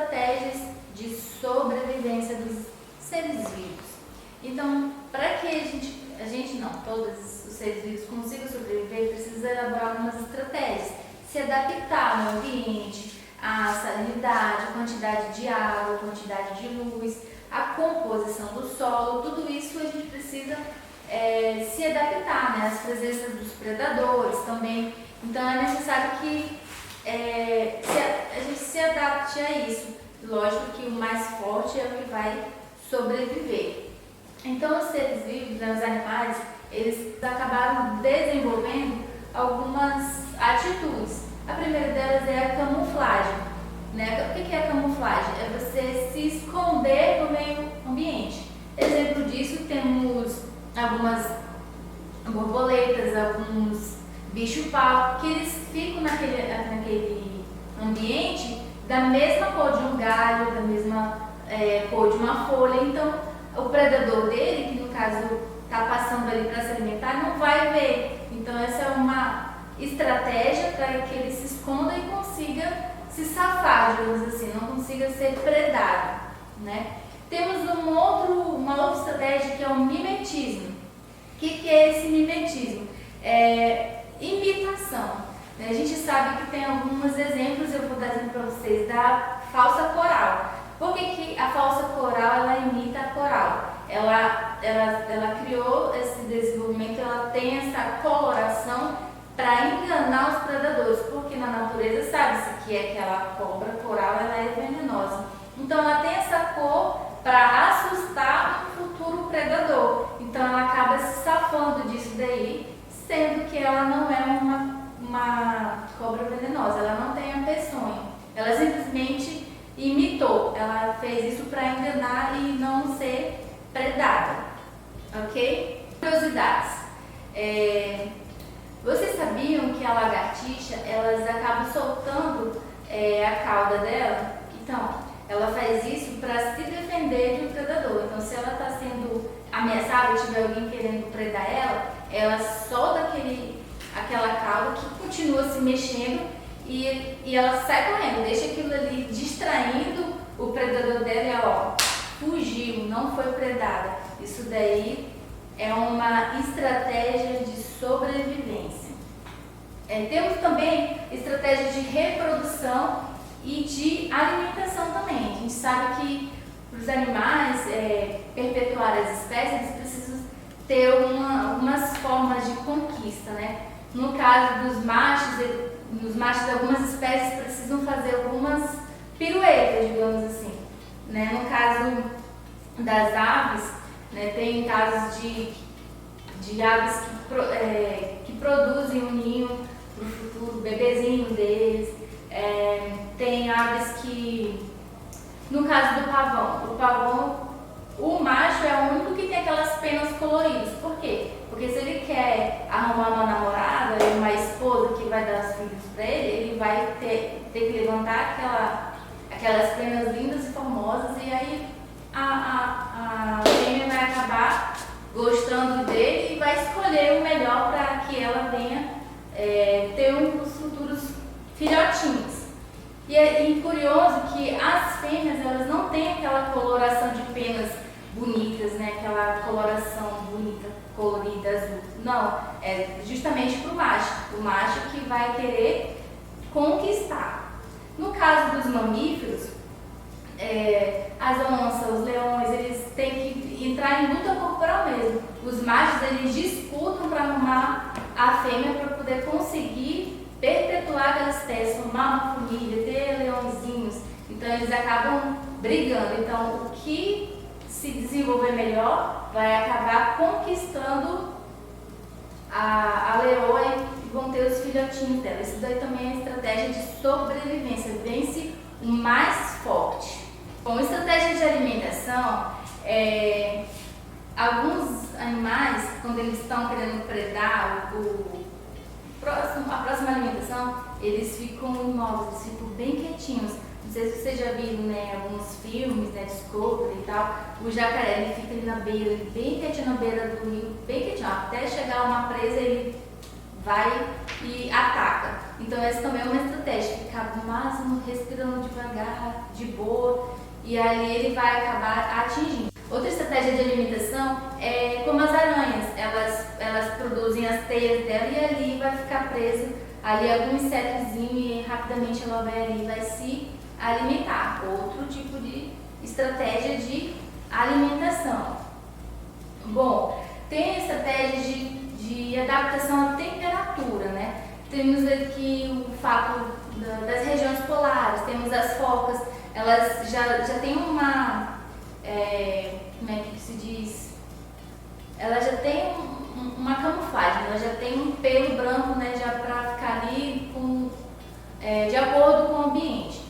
estratégias de sobrevivência dos seres vivos. Então, para que a gente não, todos os seres vivos consigam sobreviver, precisa elaborar algumas estratégias, se adaptar no ambiente, a salinidade, a quantidade de água, a quantidade de luz, a composição do solo, tudo isso a gente precisa se adaptar, né? As presenças dos predadores também. Então é necessário que a gente se adapte a isso. Lógico que o mais forte é o que vai sobreviver. Então os seres vivos, né, os animais, eles acabaram desenvolvendo algumas atitudes. A primeira delas é a camuflagem. Né? O que é a camuflagem? É você se esconder no meio ambiente. Exemplo disso, temos algumas borboletas, alguns bicho-pau, que eles ficam naquele ambiente da mesma cor de um galho, da mesma cor de uma folha. Então, o predador dele, que no caso está passando ali para se alimentar, não vai ver. Então, essa é uma estratégia para que ele se esconda e consiga se safar, digamos assim, não consiga ser predado, né? Temos uma outra estratégia que é o mimetismo. O que é esse mimetismo? É imitação. A gente sabe que tem alguns exemplos, eu vou dar exemplo para vocês, da falsa coral. Por que a falsa coral ela imita a coral? Ela criou esse desenvolvimento, ela tem essa coloração para enganar os predadores, porque na natureza sabe-se que aquela cobra coral ela é venenosa. Então ela tem essa cor para assustar um futuro predador. Então ela acaba se safando disso daí, sendo que ela não é uma cobra venenosa, ela não tem a peçonha. Ela simplesmente imitou, ela fez isso para enganar e não ser predada. Ok? Curiosidades. Vocês sabiam que a lagartixa, elas acabam soltando a cauda dela? Então, ela faz isso para se defender de um predador. Então, se ela está sendo ameaçada ou tiver alguém querendo predar ela solta aquela cauda que continua se mexendo e ela sai correndo, deixa aquilo ali distraindo o predador dela e ela fugiu, não foi predada. Isso daí é uma estratégia de sobrevivência. Temos também estratégias de reprodução e de alimentação também. A gente sabe que para os animais perpetuar as espécies, eles precisam ter algumas formas de conquista, né? No caso dos machos, algumas espécies precisam fazer algumas piruetas, digamos assim, né? No caso das aves, né, tem casos de aves que produzem um ninho para o futuro, bebezinho deles. Tem aves que, no caso do pavão, o macho é o único que tem aquelas penas coloridas. Por quê? Porque se ele quer arrumar uma namorada, uma esposa que vai dar os filhos para ele vai ter que levantar aquelas penas lindas e formosas, e aí a fêmea vai acabar gostando dele e vai escolher o melhor para que ela venha ter uns futuros filhotinhos. E é curioso que as fêmeas, elas não têm aquela coloração de penas bonitas, né? Aquela coloração bonita, colorida, azul. Não, é justamente para o macho. O macho que vai querer conquistar. No caso dos mamíferos, as onças, os leões, eles têm que entrar em luta corporal mesmo. Os machos, eles disputam para arrumar a fêmea para poder conseguir perpetuar aquelas espécies, formar uma família, ter leõezinhos. Então eles acabam brigando. Então o que se desenvolver melhor vai acabar conquistando a leoa e vão ter os filhotinhos dela. Isso daí também é estratégia de sobrevivência, vence o mais forte. Bom, estratégia de alimentação, alguns animais, quando eles estão querendo predar a próxima alimentação, eles ficam imóveis, eles ficam bem quietinhos. Não sei se vocês já viram, né, alguns filmes, né, Discovery e tal, o jacaré ele fica ali na beira, bem quietinho na beira do rio, bem quietinho, até chegar uma presa ele vai e ataca. Então essa também é uma estratégia, ficar no máximo respirando devagar, de boa, e ali ele vai acabar atingindo. Outra estratégia de alimentação é como as aranhas, elas produzem as teias dela e ali vai ficar preso ali algum insetozinho e rapidamente ela vai ali vai se alimentar. Outro tipo de estratégia de alimentação. Bom, tem a estratégia de adaptação à temperatura, né? Temos aqui o fato das regiões polares, temos as focas, elas já têm uma, como é que se diz? Ela já tem uma camuflagem, ela já tem um pelo branco, né, já para ficar ali de acordo com o ambiente.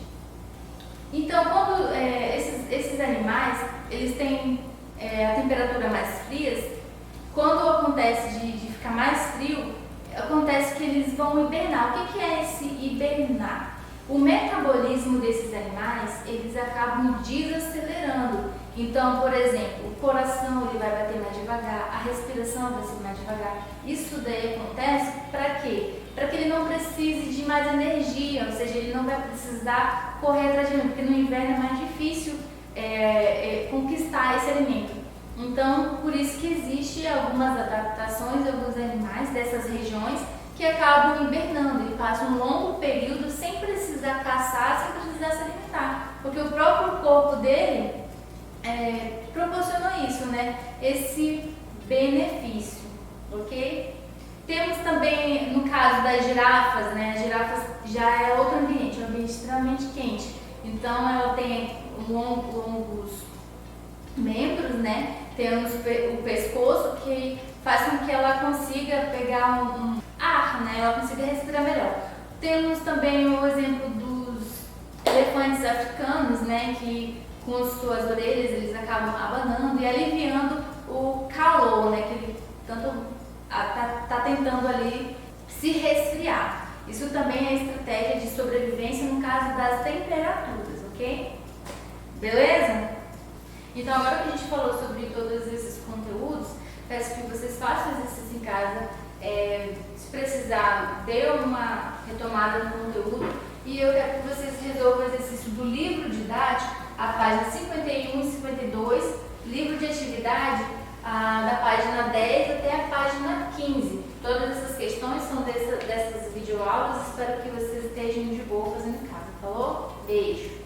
Então, quando esses animais, eles têm a temperatura mais fria, quando acontece de ficar mais frio, acontece que eles vão hibernar. O que é esse hibernar? O metabolismo desses animais, eles acabam desacelerando. Então, por exemplo, o coração ele vai bater mais devagar, a respiração vai ser mais devagar. Isso daí acontece para quê? Para que ele não precise de mais energia, ou seja, ele não vai precisar correr atrás de alimento, porque no inverno é mais difícil conquistar esse alimento. Então, por isso que existe algumas adaptações de alguns animais dessas regiões que acabam hibernando e passam um longo período sem precisar caçar, sem precisar se alimentar, porque o próprio corpo dele proporcionou isso, né? Esse benefício, ok? Temos também, no caso das girafas, né? As girafas já é outro ambiente, um ambiente extremamente quente, então ela tem longos membros, né? Temos o pescoço que faz com que ela consiga pegar um ar, né? Ela consiga respirar melhor. Temos também o exemplo dos elefantes africanos, né? Que com suas orelhas eles acabam abanando e aliviando o calor, né? Que ele tanto tá tentando ali se resfriar. Isso também é estratégia de sobrevivência no caso das temperaturas, ok? Beleza? Então, agora que a gente falou sobre todos esses conteúdos, peço que vocês façam exercício em casa, se precisar, dê uma retomada no conteúdo e eu quero que vocês resolvam o exercício do livro didático, a página 51 e 52, livro de atividade, da página 10 até a página 15. Todas essas questões são dessas videoaulas, espero que vocês estejam de boa fazendo em casa, falou? Beijo!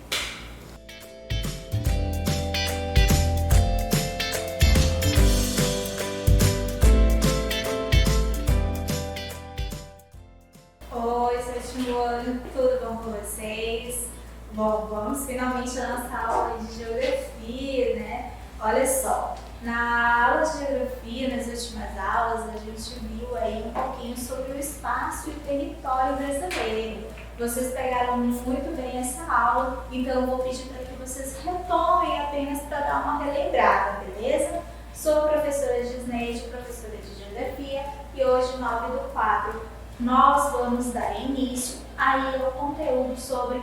Tudo bom com vocês? Bom, vamos finalmente à nossa aula de geografia, né? Olha só, na aula de geografia, nas últimas aulas, a gente viu aí um pouquinho sobre o espaço e território brasileiro. Vocês pegaram muito bem essa aula, então eu vou pedir para que vocês retomem apenas para dar uma relembrada, beleza? Sou a professora Gisneide, professora de geografia, e hoje, 9/4, nós vamos dar início aí ao conteúdo sobre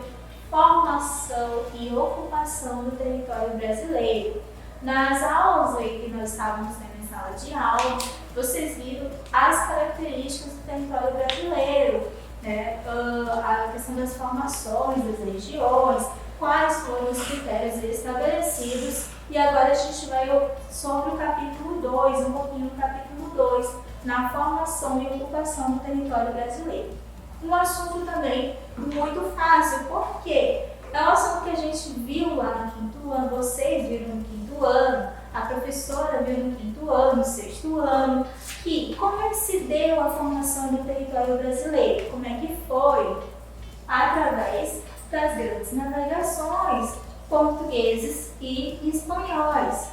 formação e ocupação do território brasileiro. Nas aulas aí que nós estávamos tendo em sala de aula, vocês viram as características do território brasileiro, né? A questão das formações, das regiões, quais foram os critérios estabelecidos, e agora a gente vai sobre o capítulo 2, um pouquinho do capítulo 2, na formação e ocupação do território brasileiro. Um assunto também muito fácil, porque é um assunto que a gente viu lá no quinto ano, vocês viram no quinto ano, a professora viu no quinto ano, no sexto ano, que como é que se deu a formação do território brasileiro? Como é que foi? Através das grandes navegações portugueses e espanhóis.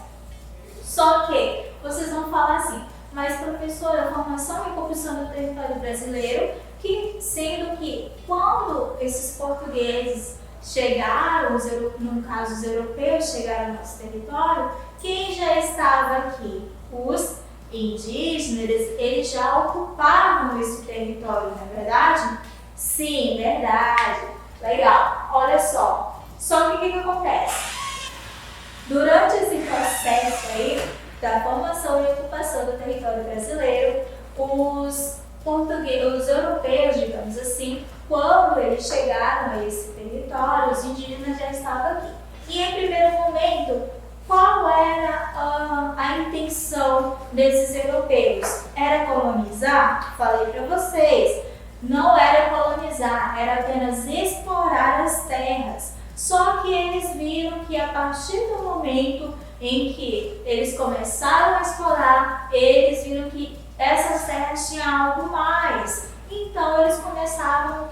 Só que vocês vão falar assim, mas professora, a formação e ocupação do território brasileiro, que sendo que quando esses portugueses chegaram, no caso os europeus chegaram ao nosso território, quem já estava aqui? Os indígenas, eles já ocupavam esse território, não é verdade? Sim, verdade. Legal. Olha só. Só que o que acontece? Durante esse processo aí, da formação e ocupação do território brasileiro, os os europeus, digamos assim, quando eles chegaram a esse território, os indígenas já estavam aqui. E em primeiro momento, qual era a intenção desses europeus? Era colonizar? Falei para vocês, não era colonizar, era apenas explorar as terras. Só que eles viram que a partir do momento em que eles começaram a explorar, eles viram que essas terras tinham algo mais. Então eles começaram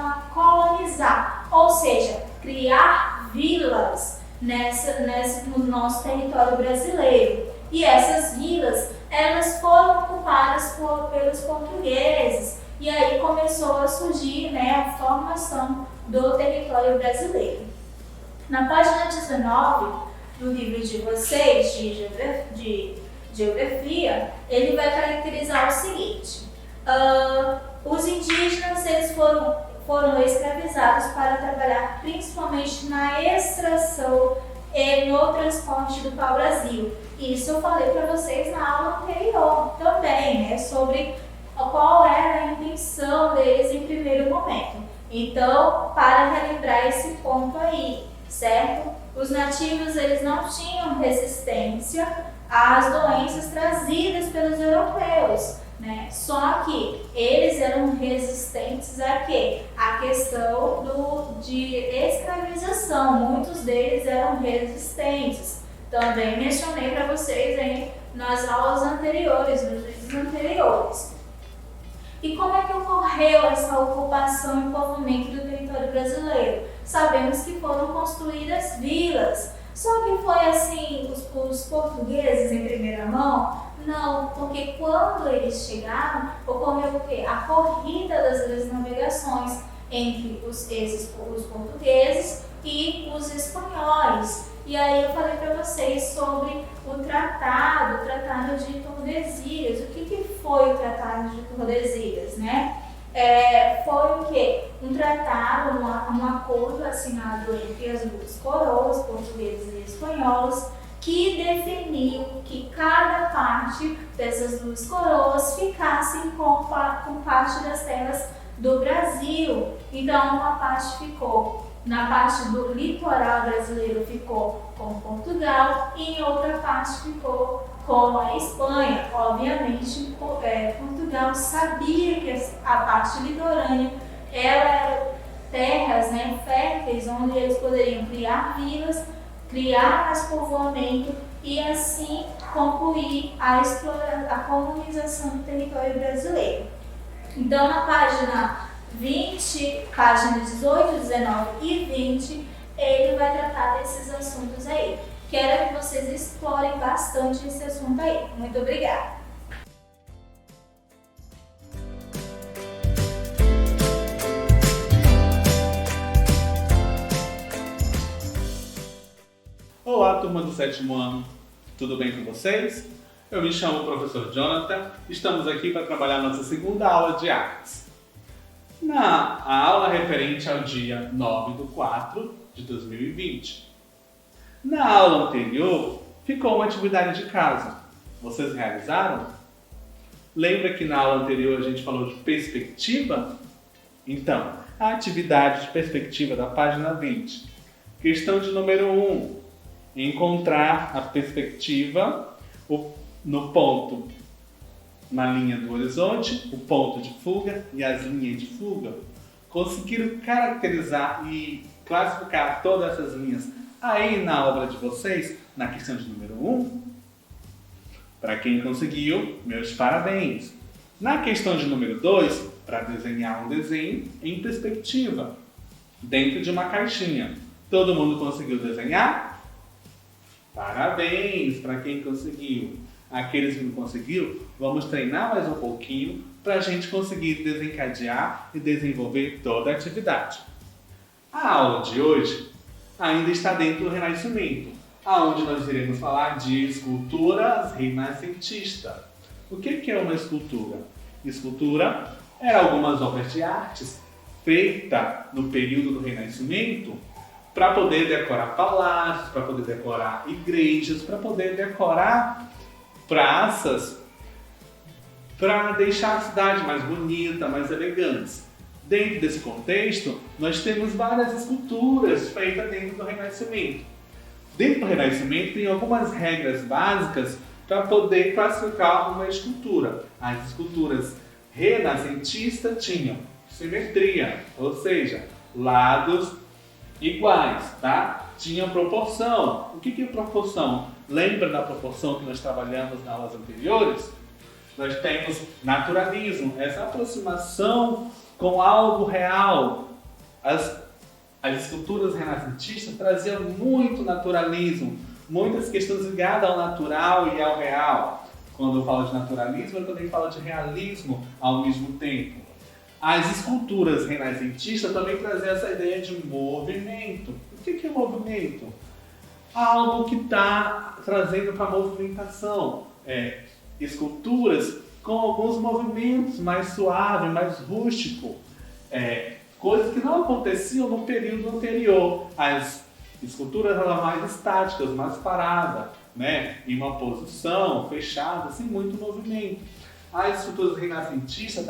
a colonizar, ou seja, criar vilas no nosso território brasileiro. E essas vilas, elas foram ocupadas pelos portugueses. E aí começou a surgir, a formação do território brasileiro. Na página 19 do livro de vocês, de geografia, ele vai caracterizar o seguinte: os indígenas eles foram escravizados para trabalhar principalmente na extração e no transporte do pau-brasil. Isso eu falei para vocês na aula anterior também, sobre qual era a intenção deles em primeiro momento. Então, para relembrar esse ponto aí, certo? Os nativos eles não tinham resistência às doenças trazidas pelos europeus, Só que eles eram resistentes a quê? A questão de escravização. Muitos deles eram resistentes. Também mencionei para vocês aí nas aulas anteriores, nos vídeos anteriores. E como é que ocorreu essa ocupação e povoamento do território brasileiro? Sabemos que foram construídas vilas. Só que foi assim, os portugueses em primeira mão? Não, porque quando eles chegaram, ocorreu o quê? A corrida das grandes navegações entre os portugueses e os espanhóis. E aí eu falei para vocês sobre o Tratado de Tordesilhas. O que foi o Tratado de Tordesilhas, Foi o quê? Um tratado, um acordo assinado entre as duas coroas, portugueses e espanholas, que definiu que cada parte dessas duas coroas ficassem com parte das terras do Brasil. Então, uma parte ficou na parte do litoral brasileiro, ficou com Portugal, e em outra parte ficou com a Espanha. Obviamente, Portugal sabia que a parte litorânea ela era terras férteis, onde eles poderiam criar vilas, criar mais povoamento e assim concluir a colonização do território brasileiro. Então, na página 20, página 18, 19 e 20, ele vai tratar desses assuntos aí. Quero que vocês explorem bastante esse assunto aí. Muito obrigada! Olá, turma do 7º ano, tudo bem com vocês? Eu me chamo o professor Jonathan, estamos aqui para trabalhar nossa segunda aula de artes. Na aula referente ao dia 9/4 de 2020. Na aula anterior, ficou uma atividade de casa. Vocês realizaram? Lembra que na aula anterior a gente falou de perspectiva? Então, a atividade de perspectiva da página 20. Questão de número 1. Encontrar a perspectiva no ponto, na linha do horizonte, o ponto de fuga e as linhas de fuga. Conseguiram caracterizar e classificar todas essas linhas aí na obra de vocês, na questão de número 1? Para quem conseguiu, meus parabéns! Na questão de número 2, para desenhar um desenho em perspectiva, dentro de uma caixinha. Todo mundo conseguiu desenhar? Parabéns para quem conseguiu! Aqueles que não conseguiram, vamos treinar mais um pouquinho para a gente conseguir desencadear e desenvolver toda a atividade. A aula de hoje ainda está dentro do Renascimento, onde nós iremos falar de esculturas renascentistas. O que é uma escultura? Escultura eram algumas obras de artes feitas no período do Renascimento para poder decorar palácios, para poder decorar igrejas, para poder decorar praças para deixar a cidade mais bonita, mais elegante. Dentro desse contexto, nós temos várias esculturas feitas dentro do Renascimento. Dentro do Renascimento tem algumas regras básicas para poder classificar uma escultura. As esculturas renascentistas tinham simetria, ou seja, lados iguais, tá? Tinha proporção. O que é proporção? Lembra da proporção que nós trabalhamos nas aulas anteriores? Nós temos naturalismo, essa aproximação com algo real. As esculturas renascentistas traziam muito naturalismo, muitas questões ligadas ao natural e ao real. Quando eu falo de naturalismo, eu também falo de realismo ao mesmo tempo. As esculturas renascentistas também traziam essa ideia de movimento. O que é movimento? Algo que está trazendo para a movimentação. Esculturas com alguns movimentos mais suaves, mais rústicos. Coisas que não aconteciam no período anterior. As esculturas eram mais estáticas, mais paradas, né? Em uma posição fechada, sem muito movimento. As esculturas renascentistas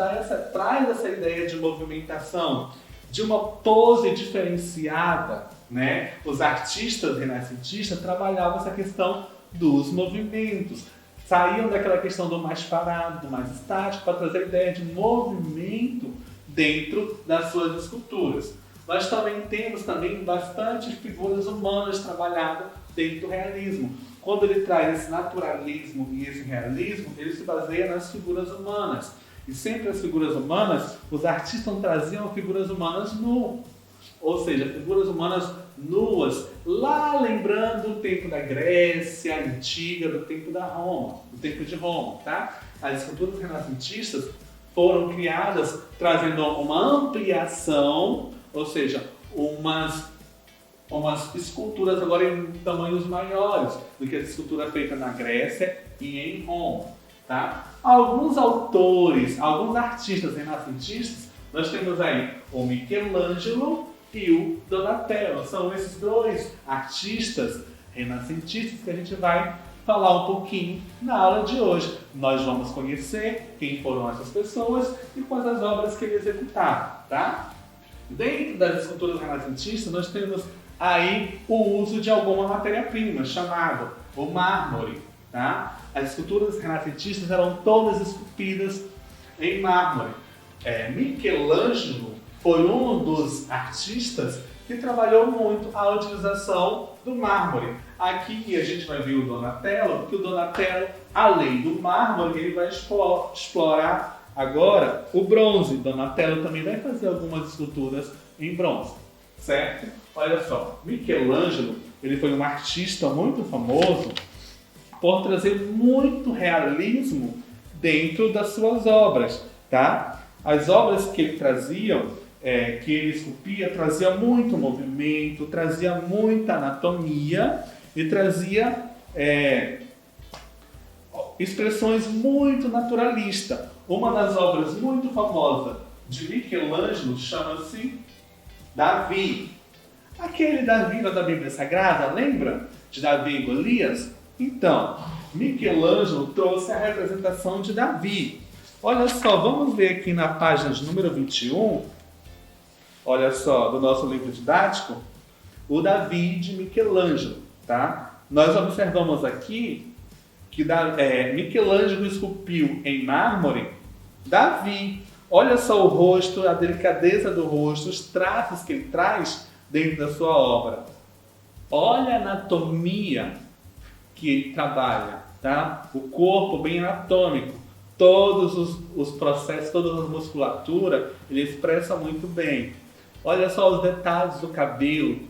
traz essa ideia de movimentação, de uma pose diferenciada, né? Os artistas renascentistas trabalhavam essa questão dos movimentos, saíam daquela questão do mais parado, do mais estático, para trazer a ideia de movimento dentro das suas esculturas. Nós também temos bastante figuras humanas trabalhadas dentro do realismo. Quando ele traz esse naturalismo e esse realismo, ele se baseia nas figuras humanas. E sempre as figuras humanas, os artistas traziam figuras humanas nuas. Ou seja, figuras humanas nuas, lá lembrando o tempo da Grécia Antiga, do tempo de Roma, tá? As esculturas renascentistas foram criadas trazendo uma ampliação, ou seja, umas esculturas agora em tamanhos maiores do que a escultura feita na Grécia e em Roma, tá? Alguns autores, alguns artistas renascentistas, nós temos aí o Michelangelo e o Donatello. São esses dois artistas renascentistas que a gente vai falar um pouquinho na aula de hoje. Nós vamos conhecer quem foram essas pessoas e quais as obras que eles executaram, tá? Dentro das esculturas renascentistas, nós temos aí o uso de alguma matéria-prima, chamado o mármore, tá? As esculturas renascentistas eram todas esculpidas em mármore. Michelangelo foi um dos artistas que trabalhou muito a utilização do mármore. Aqui a gente vai ver o Donatello, porque o Donatello, além do mármore, ele vai explorar agora o bronze. Donatello também vai fazer algumas esculturas em bronze, certo? Olha só, Michelangelo, ele foi um artista muito famoso por trazer muito realismo dentro das suas obras, tá? As obras que ele trazia, que ele esculpia, trazia muito movimento, trazia muita anatomia e trazia expressões muito naturalistas. Uma das obras muito famosas de Michelangelo chama-se Davi. Aquele Davi da Bíblia Sagrada, lembra de Davi e Golias? Então, Michelangelo trouxe a representação de Davi. Olha só, vamos ver aqui na página de número 21, olha só, do nosso livro didático, o Davi de Michelangelo, tá? Nós observamos aqui que Michelangelo esculpiu em mármore Davi. Olha só o rosto, a delicadeza do rosto, os traços que ele traz dentro da sua obra. Olha a anatomia que ele trabalha, tá? O corpo bem anatômico, todos os processos, toda a musculatura, ele expressa muito bem. Olha só os detalhes do cabelo.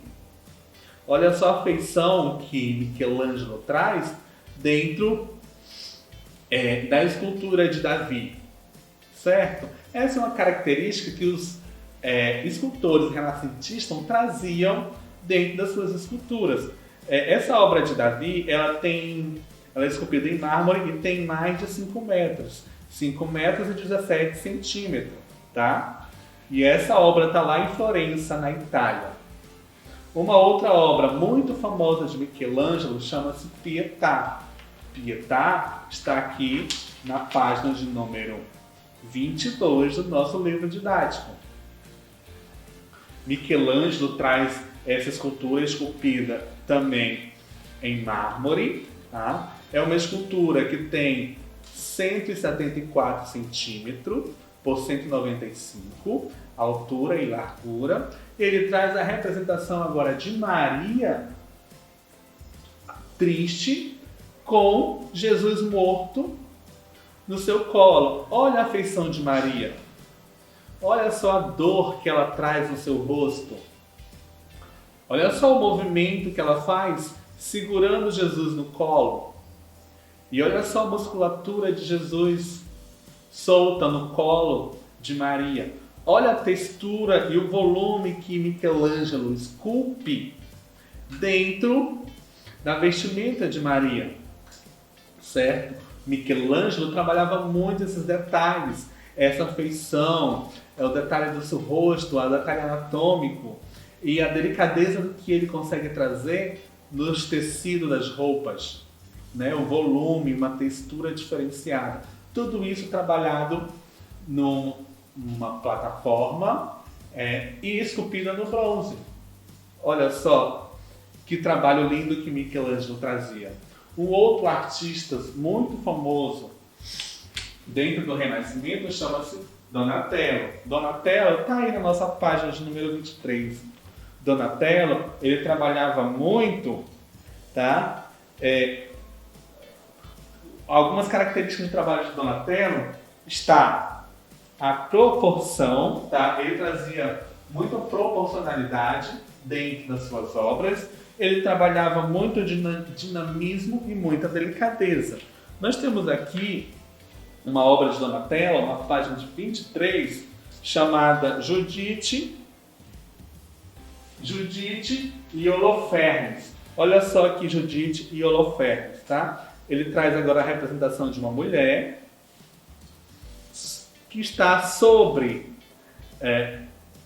Olha só a feição que Michelangelo traz dentro da escultura de Davi, certo? Essa é uma característica que os escultores renascentistas traziam dentro das suas esculturas. Essa obra de Davi, ela é esculpida em mármore e tem mais de 5 metros. 5 metros e 17 centímetros, tá? E essa obra está lá em Florença, na Itália. Uma outra obra muito famosa de Michelangelo chama-se Pietà. Pietà está aqui na página de número 22 do nosso livro didático. Michelangelo traz essa escultura esculpida também em mármore, tá? É uma escultura que tem 174 centímetros por 195, altura e largura. Ele traz a representação agora de Maria triste com Jesus morto no seu colo. Olha a feição de Maria. Olha só a dor que ela traz no seu rosto. Olha só o movimento que ela faz segurando Jesus no colo. E olha só a musculatura de Jesus solta no colo de Maria. Olha a textura e o volume que Michelangelo esculpe dentro da vestimenta de Maria. Certo? Michelangelo trabalhava muito esses detalhes, essa feição, o detalhe do seu rosto, o detalhe anatômico e a delicadeza que ele consegue trazer nos tecidos das roupas, né? O volume, uma textura diferenciada. Tudo isso trabalhado numa plataforma e esculpida no bronze. Olha só que trabalho lindo que Michelangelo trazia. Um outro artista muito famoso dentro do Renascimento chama-se Donatello. Donatello está aí na nossa página de número 23. Donatello, ele trabalhava muito, tá? Algumas características de trabalho de Donatello está a proporção, tá? Ele trazia muita proporcionalidade dentro das suas obras. Ele trabalhava muito dinamismo e muita delicadeza. Nós temos aqui uma obra de Donatello, uma página de 23, chamada Judite e Holofernes. Olha só aqui Judite e Holofernes, tá? Ele traz agora a representação de uma mulher que está sobre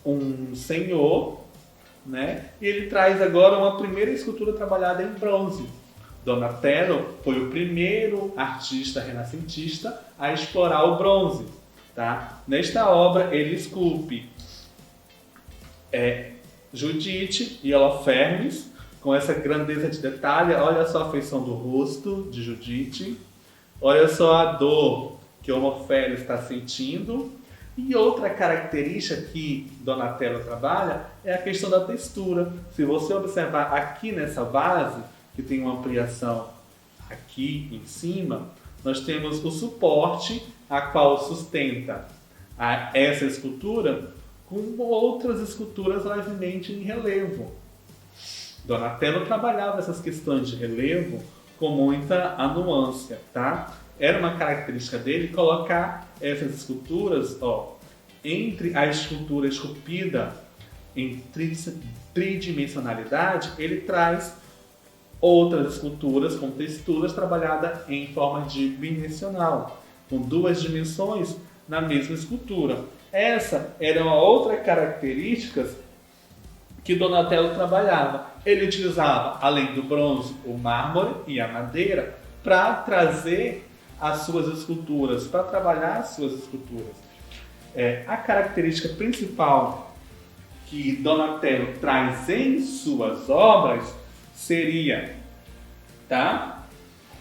um senhor, né? E ele traz agora uma primeira escultura trabalhada em bronze. Donatello foi o primeiro artista renascentista a explorar o bronze, tá? Nesta obra ele esculpe Judite e Holofernes com essa grandeza de detalhe. Olha só a feição do rosto de Judite, olha só a dor que Holofernes está sentindo. E outra característica que Donatello trabalha é a questão da textura. Se você observar aqui nessa base, que tem uma ampliação aqui em cima, nós temos o suporte a qual sustenta essa escultura com outras esculturas levemente em relevo. Donatello trabalhava essas questões de relevo com muita anuância, tá? Era uma característica dele colocar essas esculturas, entre a escultura esculpida em tridimensionalidade, ele traz outras esculturas com texturas trabalhadas em forma de bidimensional, com duas dimensões na mesma escultura. Essa era uma outra característica que Donatello trabalhava. Ele utilizava, além do bronze, o mármore e a madeira para trazer as suas esculturas, para trabalhar as suas esculturas. A característica principal que Donatello traz em suas obras seria, tá?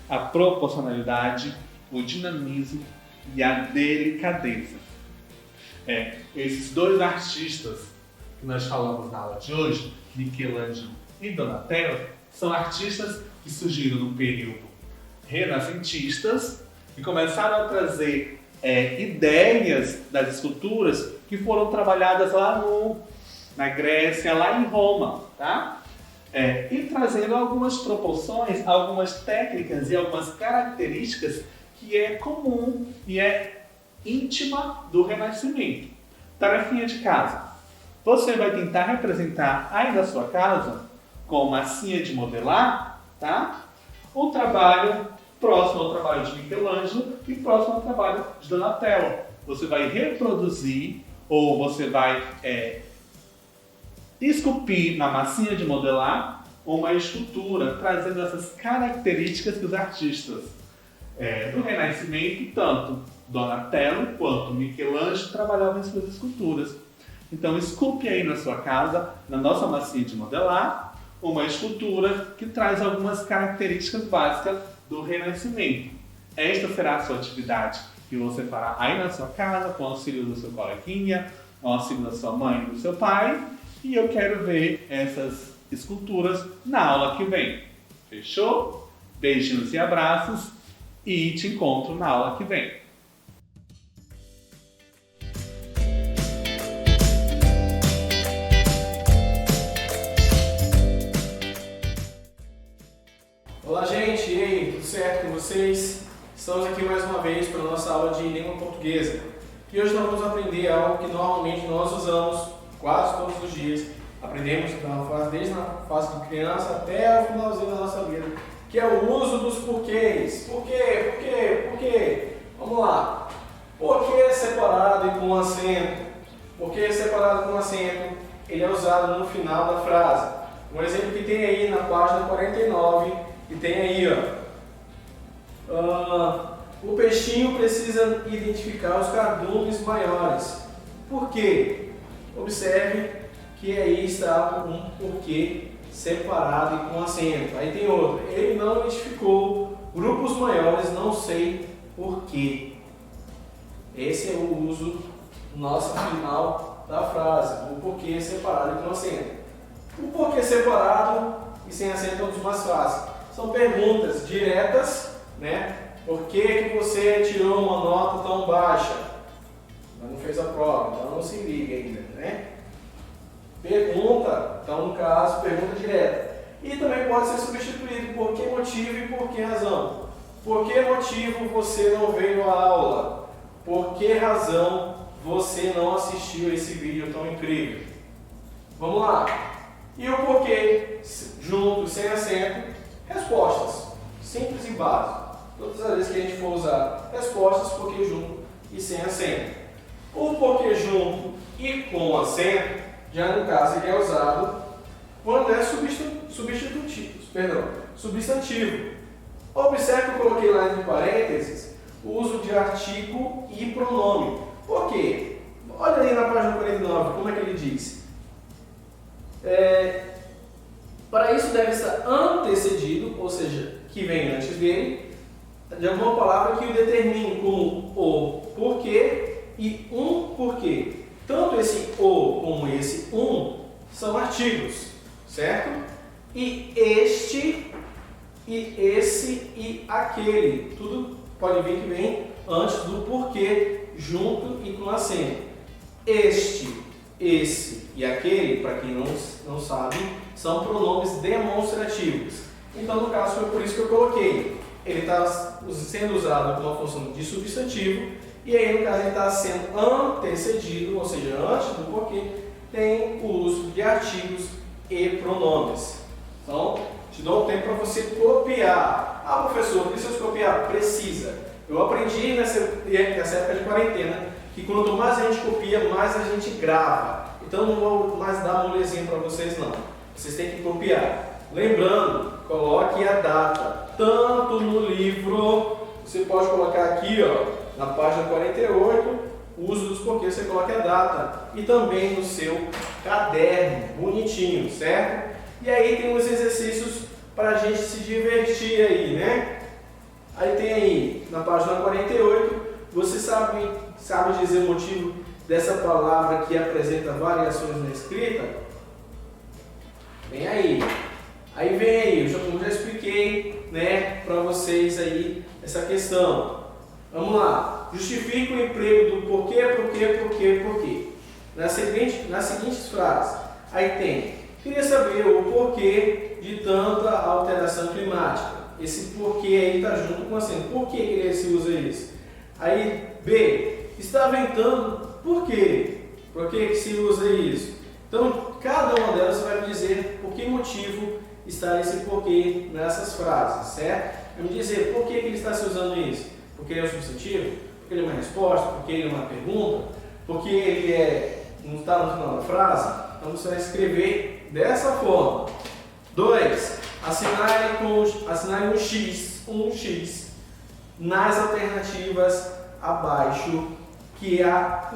A proporcionalidade, o dinamismo e a delicadeza. Esses dois artistas que nós falamos na aula de hoje, Michelangelo e Donatello, são artistas que surgiram no período renascentistas e começaram a trazer ideias das esculturas que foram trabalhadas lá na Grécia, lá em Roma, tá? E trazendo algumas proporções, algumas técnicas e algumas características que é comum e é íntima do Renascimento. Tarefinha de casa. Você vai tentar representar aí na sua casa, com massinha de modelar, tá? Um trabalho próximo ao trabalho de Michelangelo e próximo ao trabalho de Donatello. Você vai reproduzir ou você vai esculpir na massinha de modelar uma escultura, trazendo essas características que os artistas do Renascimento, tanto Donatello quanto Michelangelo trabalhavam em suas esculturas. Então esculpe aí na sua casa, na nossa massinha de modelar, uma escultura que traz algumas características básicas do Renascimento. Esta será a sua atividade que você fará aí na sua casa, com o auxílio do seu coleguinha, com o auxílio da sua mãe e do seu pai. E eu quero ver essas esculturas na aula que vem. Fechou? Beijinhos e abraços e te encontro na aula que vem. Olá, gente! E aí, tudo certo com vocês? Estamos aqui mais uma vez para a nossa aula de língua portuguesa. E hoje nós vamos aprender algo que normalmente nós usamos quase todos os dias. Aprendemos desde a fase de criança até o finalzinho da nossa vida, que é o uso dos porquês. Por quê? Por quê? Por quê? Vamos lá. Porquê separado e com acento? Porquê separado com acento? Ele é usado no final da frase. Um exemplo que tem aí na página 49, e tem aí, o peixinho precisa identificar os cardumes maiores. Por quê? Observe que aí está um porquê separado e com acento. Aí tem outro. Ele não identificou grupos maiores, não sei porquê. Esse é o uso nosso final da frase. O porquê separado e com acento. O porquê separado e sem acento é um dos mais fáceis. São perguntas diretas, né? Por que você tirou uma nota tão baixa? Mas não fez a prova, então não se liga ainda, né? Pergunta, então no caso, pergunta direta. E também pode ser substituído por que motivo e por que razão. Por que motivo você não veio à aula? Por que razão você não assistiu esse vídeo tão incrível? Vamos lá. E o porquê, junto, sem acento, respostas. Simples e básicas. Todas as vezes que a gente for usar respostas, porquê junto e sem acento. O porquê junto e com acento, já no caso ele é usado quando é substantivo. Observe que eu coloquei lá entre parênteses o uso de artigo e pronome. Por quê? Olha ali na página 49, como é que ele diz? Para isso deve estar antecedido, ou seja, que vem antes dele, de alguma palavra que o determine com o porquê e um porquê. Tanto esse o como esse são artigos, certo? E este, e esse e aquele, tudo pode vir que vem antes do porquê, junto e com acento. Este, esse e aquele, para quem não sabe, são pronomes demonstrativos. Então, no caso, foi por isso que eu coloquei. Ele está sendo usado com uma função de substantivo, e aí, no caso, ele está sendo antecedido, ou seja, antes do porquê, tem o uso de artigos e pronomes. Então, te dou um tempo para você copiar. Ah, professor, precisa copiar? Precisa. Eu aprendi nessa época de quarentena que quanto mais a gente copia, mais a gente grava. Então, não vou mais dar molezinha para vocês, não. Vocês têm que copiar. Lembrando, coloque a data. Tanto no livro, você pode colocar aqui, na página 48, o uso dos porquês, você coloca a data. E também no seu caderno, bonitinho, certo? E aí tem os exercícios para a gente se divertir aí, né? Aí tem aí, na página 48, você sabe dizer o motivo dessa palavra que apresenta variações na escrita? Vem aí. Aí vem aí, eu já expliquei, né, para vocês aí essa questão. Vamos lá. Justifique o emprego do porquê, porquê. Nas seguintes frases. Aí tem, queria saber o porquê de tanta alteração climática. Esse porquê aí está junto com acento. Por que se usa isso? Aí, B, está ventando, por quê? Por que se usa isso? Então, cada uma delas vai me dizer por que motivo está esse porquê nessas frases, certo? Vai me dizer por que ele está se usando isso. Porque ele é um substantivo? Porque ele é uma resposta? Porque ele é uma pergunta? Porque ele não está no final da frase? Então, você vai escrever dessa forma. 2. Assinale um X. nas alternativas abaixo que a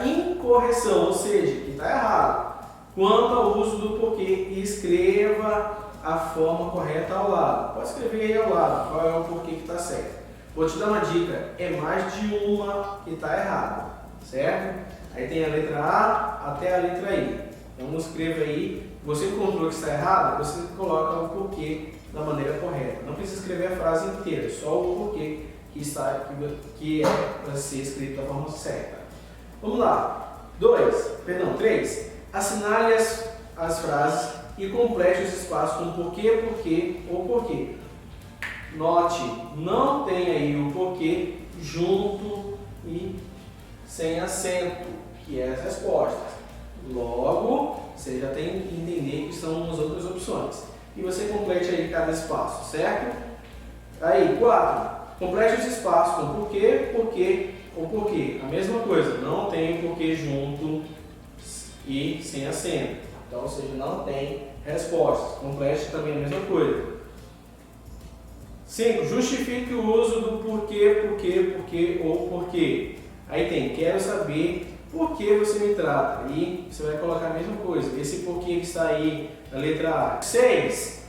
incorreção, ou seja, que está errado. Quanto ao uso do porquê, escreva a forma correta ao lado. Pode escrever aí ao lado qual é o porquê que está certo. Vou te dar uma dica, é mais de uma que está errada, certo? Aí tem a letra A até a letra I. Então escreva aí, você encontrou que está errado, você coloca o porquê da maneira correta. Não precisa escrever a frase inteira, só o porquê que é para ser escrito da forma certa. Vamos lá. 3. Assinale as frases e complete os espaços com porquê, porquê ou porquê. Note, não tem aí o porquê junto e sem acento, que é as respostas. Logo, você já tem que entender que são as outras opções. E você complete aí cada espaço, certo? Aí, 4. Complete os espaços com porquê, porquê ou porquê. A mesma coisa, não tem porquê junto e sem acento. Então, ou seja, não tem respostas. Complete também a mesma coisa. 5. Justifique o uso do porquê, porquê, porquê ou porquê. Aí tem, quero saber por que você me trata. E você vai colocar a mesma coisa. Esse porquê que está aí na letra A. 6.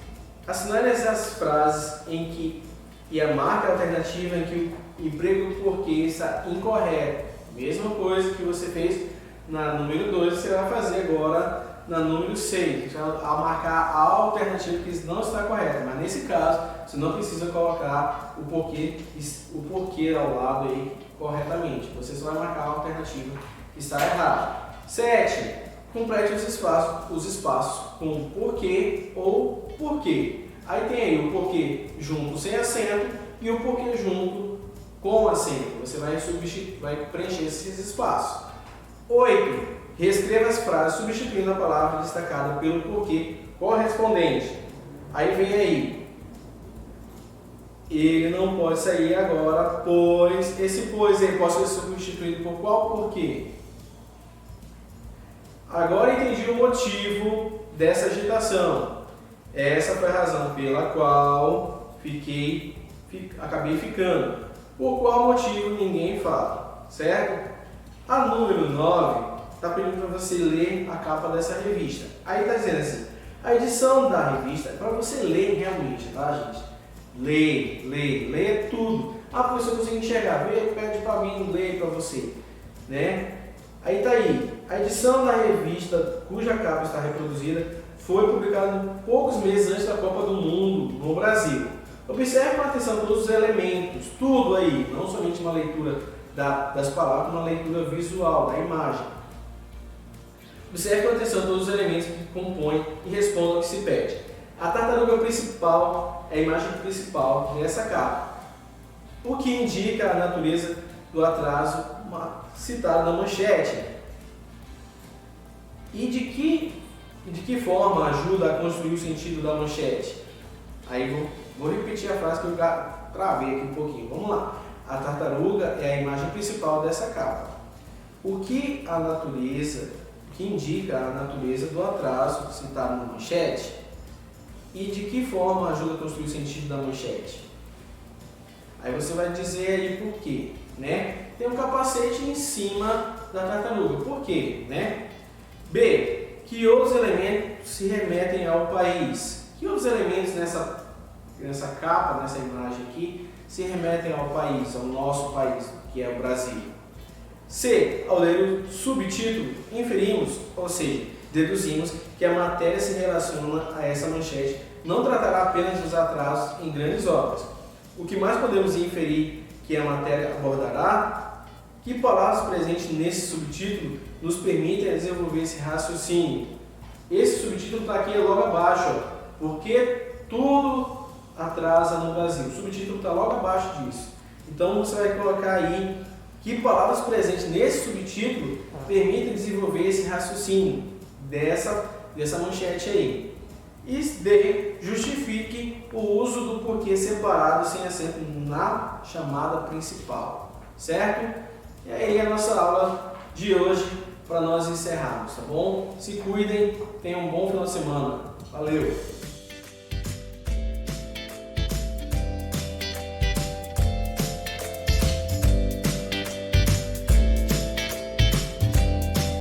Assinale as frases em que e a marca alternativa em que o emprego porquê está incorreto. Mesma coisa que você fez na número 2, você vai fazer agora na número 6. Então, ao marcar a alternativa que não está correta. Mas nesse caso, você não precisa colocar o porquê ao lado aí corretamente. Você só vai marcar a alternativa que está errada. 7. Complete os espaços com porquê ou porquê. Aí tem aí o porquê junto sem acento e o porquê junto com acento. Você vai preencher esses espaços. 8. Reescreva as frases substituindo a palavra destacada pelo porquê correspondente. Aí vem aí. Ele não pode sair agora, pois. Esse pois aí pode ser substituído por qual porquê? Agora entendi o motivo dessa agitação. Essa foi a razão pela qual acabei ficando. Por qual motivo ninguém fala, certo? A número 9 está pedindo para você ler a capa dessa revista. Aí está dizendo assim, a edição da revista é para você ler realmente, tá, gente? Lê tudo. Ah, professor, eu consigo enxergar, pede para mim ler para você, né? Aí está aí, a edição da revista cuja capa está reproduzida foi publicada poucos meses antes da Copa do Mundo no Brasil. Observe com atenção todos os elementos, tudo aí, não somente uma leitura das palavras, uma leitura visual, da imagem. Observe com atenção todos os elementos que compõem e responda ao que se pede. A tartaruga principal é a imagem principal dessa capa, o que indica a natureza do atraso citado na manchete. E de que forma ajuda a construir o sentido da manchete? Aí vou repetir a frase que eu travei aqui um pouquinho. Vamos lá. A tartaruga é a imagem principal dessa capa. O que indica a natureza do atraso citado na manchete? E de que forma ajuda a construir o sentido da manchete? Aí você vai dizer aí por quê, né? Tem um capacete em cima da tartaruga. Por quê, né? B. Que outros elementos se remetem ao país? Que outros elementos nessa capa, nessa imagem aqui, se remetem ao país, ao nosso país, que é o Brasil? C. Ao ler o subtítulo, inferimos, ou seja, deduzimos que a matéria se relaciona a essa manchete, não tratará apenas dos atrasos em grandes obras. O que mais podemos inferir que a matéria abordará? Que palavras presentes nesse subtítulo nos permitem desenvolver esse raciocínio? Esse subtítulo está aqui logo abaixo, ó, porque tudo atrasa no Brasil. O subtítulo está logo abaixo disso. Então você vai colocar aí que palavras presentes nesse subtítulo permitem desenvolver esse raciocínio dessa manchete aí. E D. Justifique o uso do porquê separado sem acento na chamada principal, certo? E aí a nossa aula de hoje para nós encerrarmos, tá bom? Se cuidem, tenham um bom final de semana. Valeu!